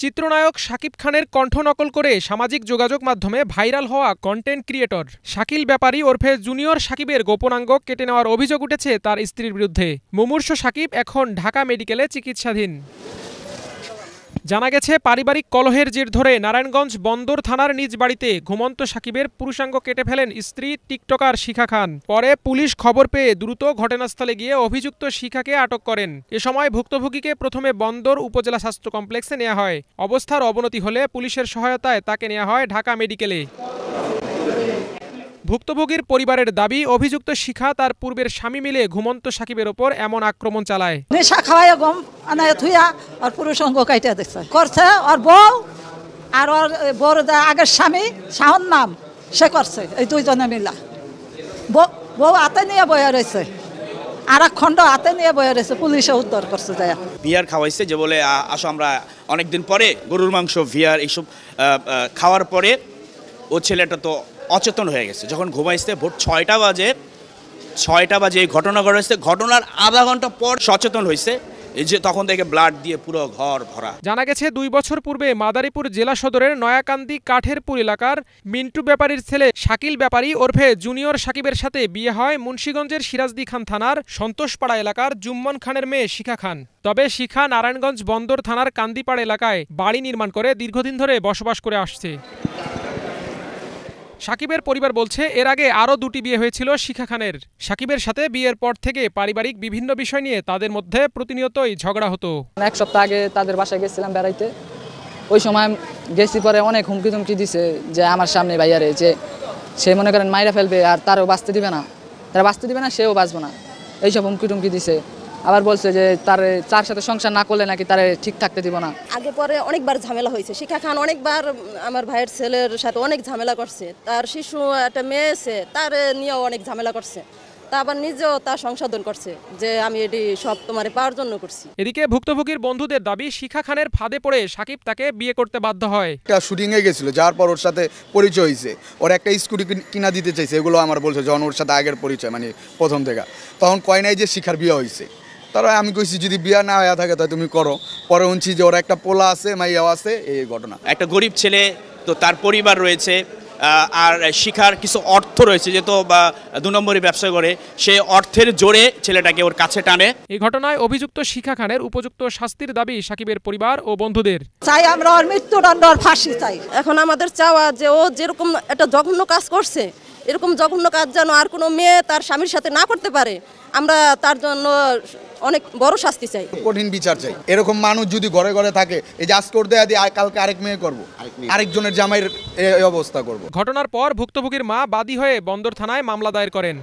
চিত্রনায়ক শাকিব খানের কণ্ঠ নকল করে সামাজিক যোগাযোগ মাধ্যমে ভাইরাল হওয়া কন্টেন্ট ক্রিয়েটর শাকিল ব্যাপারী ওরফে জুনিয়র শাকিবের গোপনাঙ্গ কেটে নেওয়ার অভিযোগ উঠেছে তার স্ত্রীর বিরুদ্ধে। মুমূর্ষু শাকিব এখন ঢাকা মেডিকেলে চিকিৎসাধীন। জানা গেছে, পারিবারিক কলহের জের ধরে নারায়ণগঞ্জ বন্দর থানার নিজ বাড়িতে ঘুমন্ত শাকিবের পুরুষাঙ্গ কেটে ফেলেন স্ত্রী টিকটকার শিখা খান। পরে পুলিশ খবর পেয়ে দ্রুত ঘটনাস্থলে গিয়ে অভিযুক্ত শিখাকে আটক করেন। এ সময় ভুক্তভোগীকে প্রথমে বন্দর উপজেলা স্বাস্থ্য কমপ্লেক্সে নেওয়া হয়। অবস্থার অবনতি হলে পুলিশের সহায়তায় তাকে নেওয়া হয় ঢাকা মেডিকেলে। ভুক্তভোগীর পরিবারের দাবি, অভিযুক্ত শিখা তার পূর্বের স্বামী মিলে ঘুমন্ত শাকিবের ওপর এমন আক্রমণ চালায়। নেশা খাওয়াই গম আনায় থুইয়া আর পুরুষাঙ্গ কাইটা দিচ্ছে করছে। আর বউ আর ওর বড় আগের স্বামী শাহন নাম সে করছে, এই দুইজনে মিলা। বউ হাতে নিয়ে বয়ে রয়েছে, আর এক খণ্ড হাতে নিয়ে বয়ে রয়েছে, পুলিশে উদ্ধার করছে। ভিয়ার খাওয়াইছে, যে বলে আসো আমরা অনেকদিন পরে গরুর মাংস ভিয়ার এইসব খাওয়ার পরে ও ছেলেটা তো অচেতন হয়ে গেছে। যখন ঘুমাইছে ভোর 6টা বাজে এই ঘটনা ঘটেছে। ঘটনার আধা ঘন্টা পর সচেতন হয়েছে, এই যে তখন থেকে ব্লাড দিয়ে পুরো ঘর ভরা। জানা গেছে, 2 বছর পূর্বে মাদারীপুর জেলা সদরের নয়াকান্দি কাঠেরপুর এলাকার মিন্টু ব্যাপারীর ছেলে শাকিল ব্যাপারী ওরফে জুনিয়র শাকিবের সাথে বিয়ে হয় মুন্সিগঞ্জের সিরাজদি খান থানার সন্তোষপাড়া এলাকার জুম্মন খানের মেয়ে শিখা খান। তবে শিখা নারায়ণগঞ্জ বন্দর থানার কান্দিপাড়া এলাকায় বাড়ি নির্মাণ করে দীর্ঘদিন ধরে বসবাস করে আসছে। শাকিবের পরিবার বলছে, এর আগে আরও 2টি বিয়ে হয়েছিল শিখা খানের। শাকিবের সাথে বিয়ের পর থেকে পারিবারিক বিভিন্ন বিষয় নিয়ে তাদের মধ্যে প্রতিনিয়তই ঝগড়া হতো। 1 সপ্তাহ আগে তাদের বাসায় গেছিলাম বেড়াইতে। ওই সময় গেছি, পরে অনেক হুমকি তুমকি দিছে যে আমার সামনে ভাইয়ারে, যে সে মনে করেন মাইরা ফেলবে আর তারও বাঁচতে দিবে না, তারা বাঁচতে দিবে না, সেও বাঁচবো না, এইসব হুমকি টুমকি দিছে। আবার বলছে যে তার সাথে সংসার না করলে নাকি তারে ঠিক থাকতে দিব না। আগে পরে অনেকবার ঝামেলা হয়েছে। শিখা খান অনেকবার আমার ভাইয়ের ছেলের সাথে অনেক ঝামেলা করছে। তার শিশু একটা মেয়ে আছে, তার নিয়েও অনেক ঝামেলা করছে। তা আবার নিজেও তা সংশোধন করছে যে আমি এটি সব তোমার পাওয়ার জন্য করছি। এদিকে ভুক্তভোগীর বন্ধুদের দাবি, শিখা খানের ফাঁদে পড়ে শাকিব তাকে বিয়ে করতে বাধ্য হয়। একটা শুটিংয়ে গেছিল, যার পর ওর সাথে পরিচয় হয়েছে। ওর একটা স্কুটি কিনা দিতে চাইছে, এগুলো আমার বলছে যখন ওর সাথে আগের পরিচয়, মানে প্রথম থেকে। তখন কয় নাই যে শিখার বিয়ে হয়েছে। তারা আমি কইছি যদি বিয়া না হয়ে থাকে তাই তুমি করো। পরে শুনছি যে ওর একটা পোলা আছে, মাইয়াও আছে। এই ঘটনা, একটা গরিব ছেলে, তো তার পরিবার রয়েছে, আর শিখার কিছু অর্থ রয়েছে, যেহেতু 2 নম্বরে ব্যবসা করে, সে অর্থের জোরে ছেলেটাকে ওর কাছে টানে। এই ঘটনায় অভিযুক্ত শিখা খানের উপযুক্ত শাস্তির দাবি শাকিবের পরিবার ও বন্ধুদের। চাই আমরা ওর মৃত্যুদণ্ড, ওর ফাঁসি চাই। এখন আমাদের চাওয়া যে ও যেরকম একটা জঘন্য কাজ করছে, এরকম জঘন্য কাজ যেন আর কোনো মেয়ে তার স্বামীর সাথে না করতে পারে। আমরা তার জন্য অনেক বড় শাস্তি চাই, কঠিন বিচার চাই। এরকম মানুষ যদি ঘরে ঘরে থাকে, এই যে আজ করতে কালকে আরেক মেয়ে করবো, আরেকজনের জামাইয়ের এই অবস্থা করব। ঘটনার পর ভুক্তভোগীর মা বাদী হয়ে বন্দর থানায় মামলা দায়ের করেন।